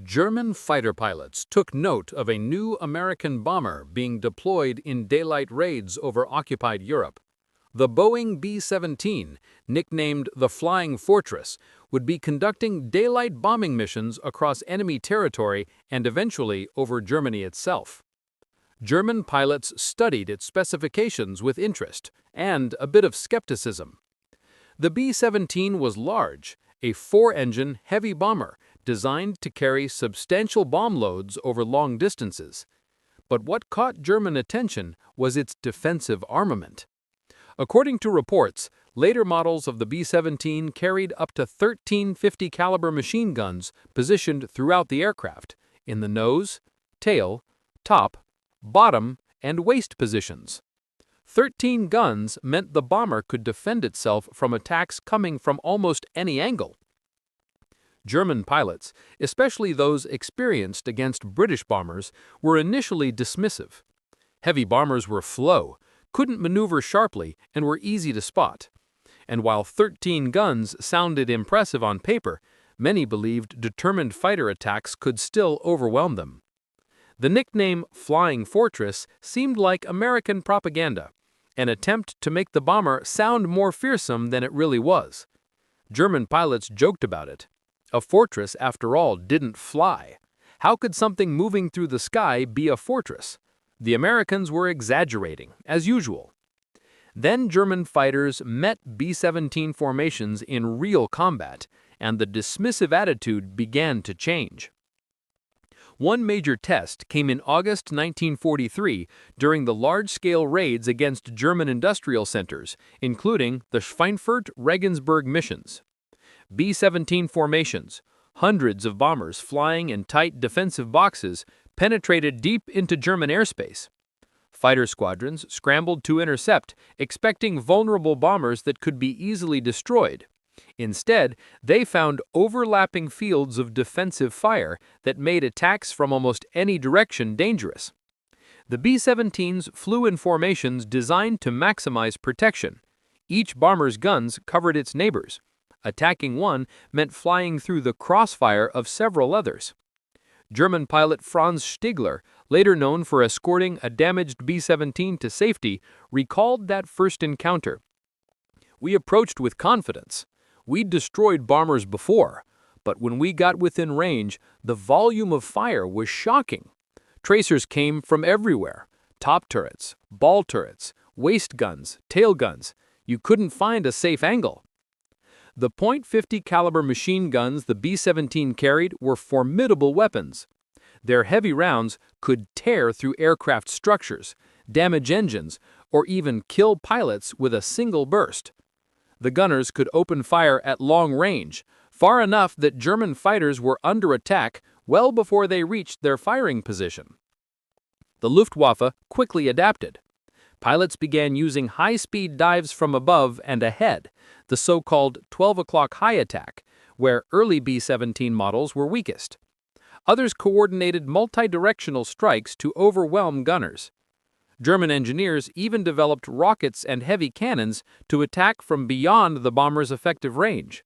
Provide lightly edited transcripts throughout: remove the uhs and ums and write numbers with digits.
German fighter pilots took note of a new American bomber being deployed in daylight raids over occupied Europe. The Boeing B-17, nicknamed the Flying Fortress, would be conducting daylight bombing missions across enemy territory and eventually over Germany itself. German pilots studied its specifications with interest and a bit of skepticism. The B-17 was large, a four-engine heavy bomber designed to carry substantial bomb loads over long distances. But what caught German attention was its defensive armament. According to reports, later models of the B-17 carried up to 13 50 caliber machine guns positioned throughout the aircraft, in the nose, tail, top, bottom, and waist positions. 13 guns meant the bomber could defend itself from attacks coming from almost any angle. German pilots, especially those experienced against British bombers, were initially dismissive. Heavy bombers were slow, couldn't maneuver sharply, and were easy to spot. And while 13 guns sounded impressive on paper, many believed determined fighter attacks could still overwhelm them. The nickname Flying Fortress seemed like American propaganda, an attempt to make the bomber sound more fearsome than it really was. German pilots joked about it. A fortress, after all, didn't fly. How could something moving through the sky be a fortress? The Americans were exaggerating, as usual. Then German fighters met B-17 formations in real combat, and the dismissive attitude began to change. One major test came in August 1943 during the large-scale raids against German industrial centers, including the Schweinfurt-Regensburg missions. B-17 formations, hundreds of bombers flying in tight defensive boxes, penetrated deep into German airspace. Fighter squadrons scrambled to intercept, expecting vulnerable bombers that could be easily destroyed. Instead, they found overlapping fields of defensive fire that made attacks from almost any direction dangerous. The B-17s flew in formations designed to maximize protection. Each bomber's guns covered its neighbors. Attacking one meant flying through the crossfire of several others. German pilot Franz Stigler, later known for escorting a damaged B-17 to safety, recalled that first encounter. "We approached with confidence. We'd destroyed bombers before, but when we got within range, the volume of fire was shocking. Tracers came from everywhere: top turrets, ball turrets, waist guns, tail guns. You couldn't find a safe angle." The .50 caliber machine guns the B-17 carried were formidable weapons. Their heavy rounds could tear through aircraft structures, damage engines, or even kill pilots with a single burst. The gunners could open fire at long range, far enough that German fighters were under attack well before they reached their firing position. The Luftwaffe quickly adapted. Pilots began using high-speed dives from above and ahead, the so-called 12 o'clock high attack, where early B-17 models were weakest. Others coordinated multi-directional strikes to overwhelm gunners. German engineers even developed rockets and heavy cannons to attack from beyond the bomber's effective range.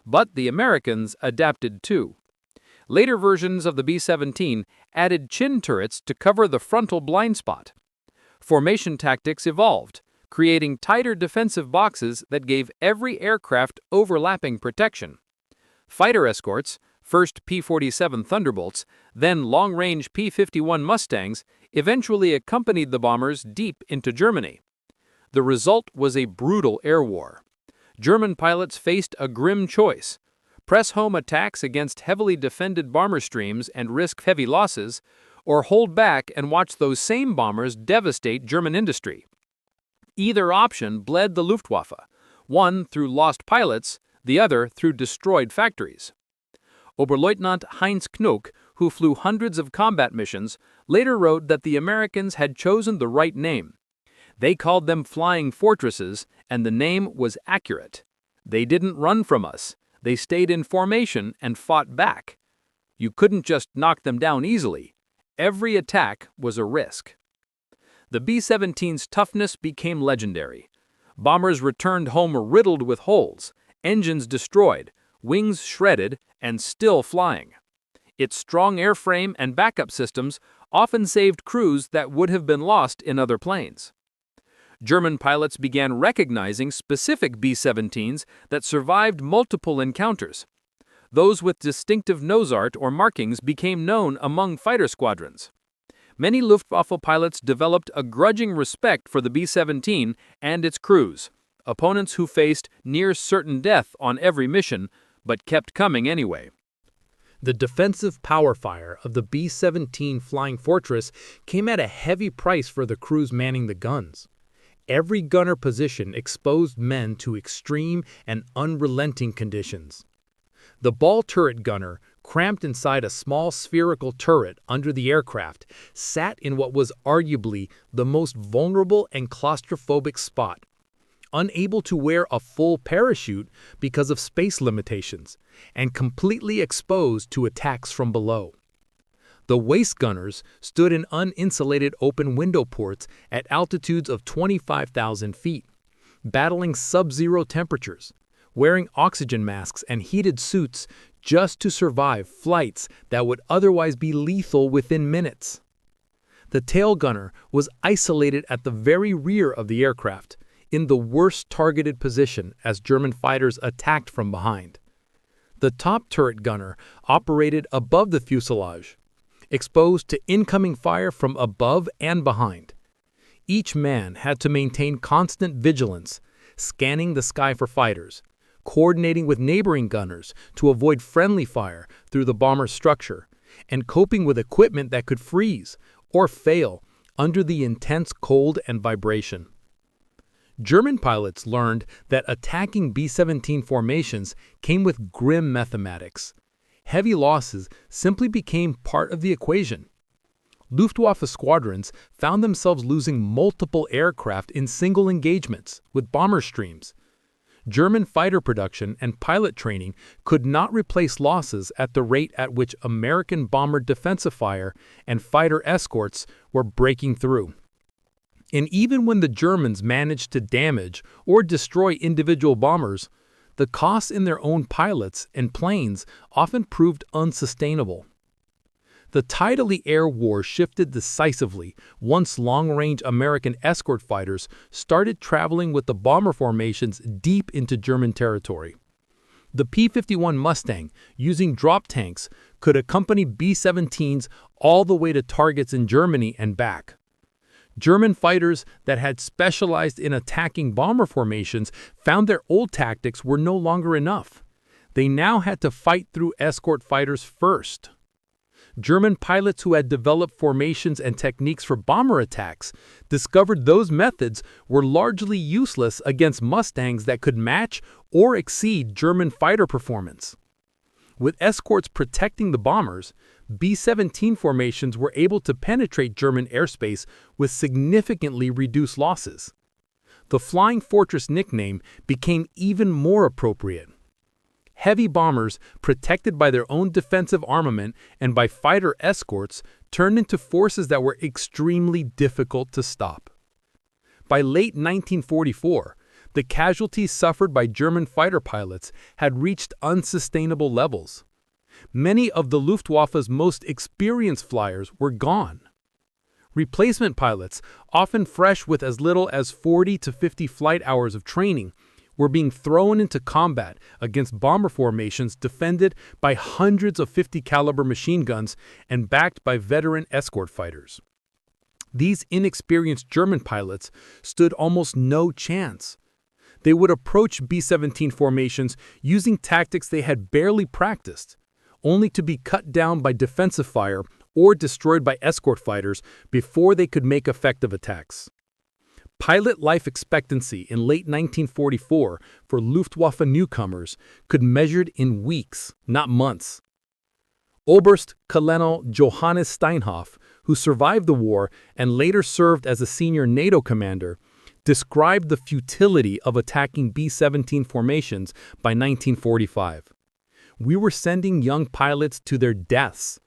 But the Americans adapted too. Later versions of the B-17 added chin turrets to cover the frontal blind spot. Formation tactics evolved, creating tighter defensive boxes that gave every aircraft overlapping protection. Fighter escorts, first P-47 Thunderbolts, then long-range P-51 Mustangs, eventually accompanied the bombers deep into Germany. The result was a brutal air war. German pilots faced a grim choice: press home attacks against heavily defended bomber streams and risk heavy losses, or hold back and watch those same bombers devastate German industry. Either option bled the Luftwaffe, one through lost pilots, the other through destroyed factories. Oberleutnant Heinz Knoke, who flew hundreds of combat missions, later wrote that the Americans had chosen the right name. They called them Flying Fortresses, and the name was accurate. They didn't run from us. They stayed in formation and fought back. You couldn't just knock them down easily. Every attack was a risk. The B-17's toughness became legendary. Bombers returned home riddled with holes, engines destroyed, wings shredded, and still flying. Its strong airframe and backup systems often saved crews that would have been lost in other planes. German pilots began recognizing specific B-17s that survived multiple encounters. Those with distinctive nose art or markings became known among fighter squadrons. Many Luftwaffe pilots developed a grudging respect for the B-17 and its crews, opponents who faced near certain death on every mission, but kept coming anyway. The defensive power fire of the B-17 Flying Fortress came at a heavy price for the crews manning the guns. Every gunner position exposed men to extreme and unrelenting conditions. The ball turret gunner, cramped inside a small spherical turret under the aircraft, sat in what was arguably the most vulnerable and claustrophobic spot. Unable to wear a full parachute because of space limitations, and completely exposed to attacks from below. The waist gunners stood in uninsulated open window ports at altitudes of 25,000 feet, battling sub-zero temperatures, wearing oxygen masks and heated suits just to survive flights that would otherwise be lethal within minutes. The tail gunner was isolated at the very rear of the aircraft, in the worst targeted position as German fighters attacked from behind. The top turret gunner operated above the fuselage, exposed to incoming fire from above and behind. Each man had to maintain constant vigilance, scanning the sky for fighters, coordinating with neighboring gunners to avoid friendly fire through the bomber's structure, and coping with equipment that could freeze or fail under the intense cold and vibration. German pilots learned that attacking B-17 formations came with grim mathematics. Heavy losses simply became part of the equation. Luftwaffe squadrons found themselves losing multiple aircraft in single engagements with bomber streams. German fighter production and pilot training could not replace losses at the rate at which American bomber defensive fire and fighter escorts were breaking through. And even when the Germans managed to damage or destroy individual bombers, the costs in their own pilots and planes often proved unsustainable. The tide of the air war shifted decisively once long-range American escort fighters started traveling with the bomber formations deep into German territory. The P-51 Mustang, using drop tanks, could accompany B-17s all the way to targets in Germany and back. German fighters that had specialized in attacking bomber formations found their old tactics were no longer enough. They now had to fight through escort fighters first. German pilots who had developed formations and techniques for bomber attacks discovered those methods were largely useless against Mustangs that could match or exceed German fighter performance. With escorts protecting the bombers, B-17 formations were able to penetrate German airspace with significantly reduced losses. The Flying Fortress nickname became even more appropriate. Heavy bombers, protected by their own defensive armament and by fighter escorts, turned into forces that were extremely difficult to stop. By late 1944, the casualties suffered by German fighter pilots had reached unsustainable levels. Many of the Luftwaffe's most experienced flyers were gone. Replacement pilots, often fresh with as little as 40 to 50 flight hours of training, were being thrown into combat against bomber formations defended by hundreds of 50-caliber machine guns and backed by veteran escort fighters. These inexperienced German pilots stood almost no chance. They would approach B-17 formations using tactics they had barely practiced, only to be cut down by defensive fire or destroyed by escort fighters before they could make effective attacks. Pilot life expectancy in late 1944 for Luftwaffe newcomers could measured in weeks, not months. Oberst Colonel Johannes Steinhoff, who survived the war and later served as a senior NATO commander, described the futility of attacking B-17 formations by 1945. We were sending young pilots to their deaths.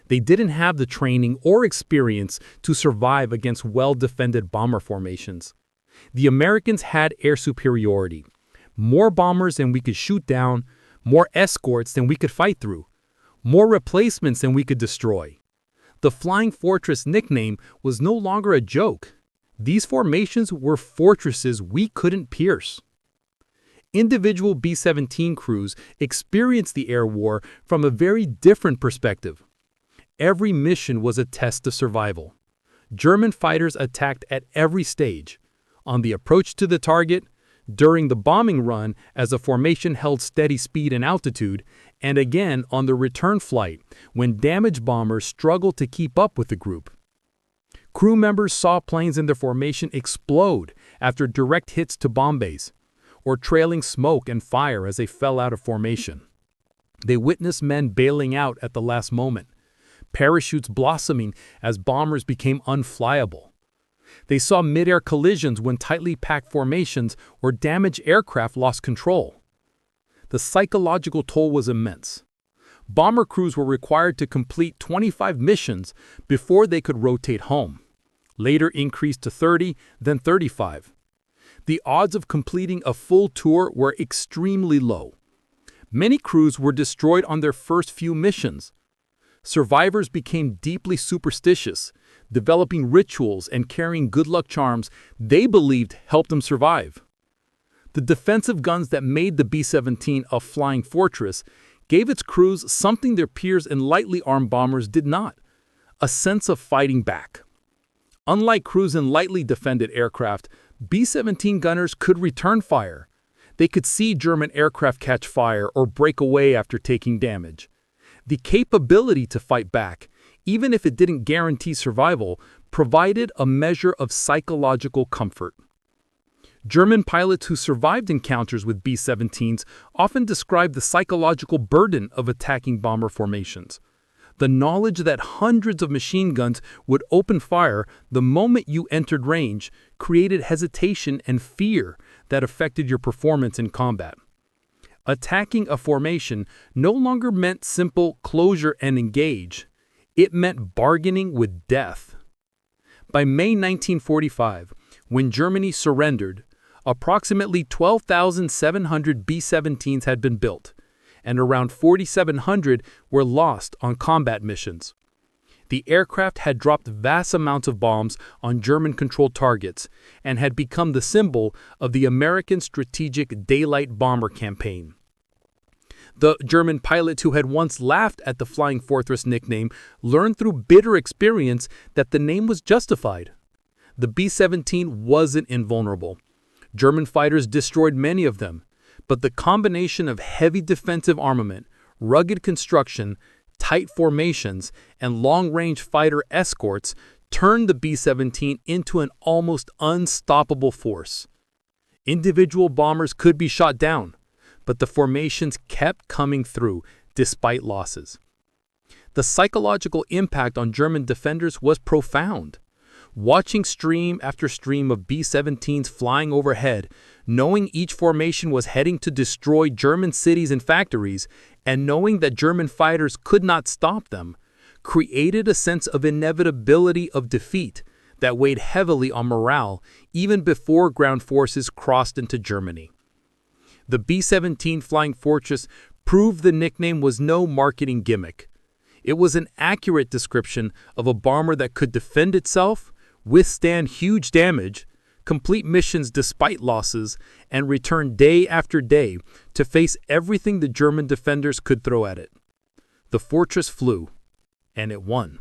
They didn't have the training or experience to survive against well-defended bomber formations. The Americans had air superiority, more bombers than we could shoot down, more escorts than we could fight through. more replacements than we could destroy. The Flying Fortress nickname was no longer a joke. These formations were fortresses we couldn't pierce. Individual B-17 crews experienced the air war from a very different perspective. Every mission was a test of survival. German fighters attacked at every stage, on the approach to the target, during the bombing run as the formation held steady speed and altitude, and again on the return flight when damaged bombers struggled to keep up with the group. Crew members saw planes in their formation explode after direct hits to bomb bays, or trailing smoke and fire as they fell out of formation. They witnessed men bailing out at the last moment, parachutes blossoming as bombers became unflyable. They saw mid-air collisions when tightly packed formations or damaged aircraft lost control. The psychological toll was immense. Bomber crews were required to complete 25 missions before they could rotate home, later increased to 30, then 35. The odds of completing a full tour were extremely low. Many crews were destroyed on their first few missions. Survivors became deeply superstitious, developing rituals and carrying good luck charms they believed helped them survive. The defensive guns that made the B-17 a flying fortress gave its crews something their peers in lightly armed bombers did not: a sense of fighting back. Unlike crews in lightly defended aircraft, B-17 gunners could return fire. They could see German aircraft catch fire or break away after taking damage. The capability to fight back, even if it didn't guarantee survival, provided a measure of psychological comfort. German pilots who survived encounters with B-17s often described the psychological burden of attacking bomber formations. The knowledge that hundreds of machine guns would open fire the moment you entered range created hesitation and fear that affected your performance in combat. Attacking a formation no longer meant simple closure and engage. It meant bargaining with death. By May 1945, when Germany surrendered, approximately 12,700 B-17s had been built, and around 4,700 were lost on combat missions. The aircraft had dropped vast amounts of bombs on German-controlled targets and had become the symbol of the American strategic daylight bomber campaign. The German pilots who had once laughed at the Flying Fortress nickname learned through bitter experience that the name was justified. The B-17 wasn't invulnerable. German fighters destroyed many of them, but the combination of heavy defensive armament, rugged construction, tight formations, and long-range fighter escorts turned the B-17 into an almost unstoppable force. Individual bombers could be shot down, but the formations kept coming through despite losses. The psychological impact on German defenders was profound. Watching stream after stream of B-17s flying overhead, knowing each formation was heading to destroy German cities and factories, and knowing that German fighters could not stop them, created a sense of inevitability of defeat that weighed heavily on morale even before ground forces crossed into Germany. The B-17 Flying Fortress proved the nickname was no marketing gimmick. It was an accurate description of a bomber that could defend itself, withstand huge damage, complete missions despite losses, and return day after day to face everything the German defenders could throw at it. The fortress flew, and it won.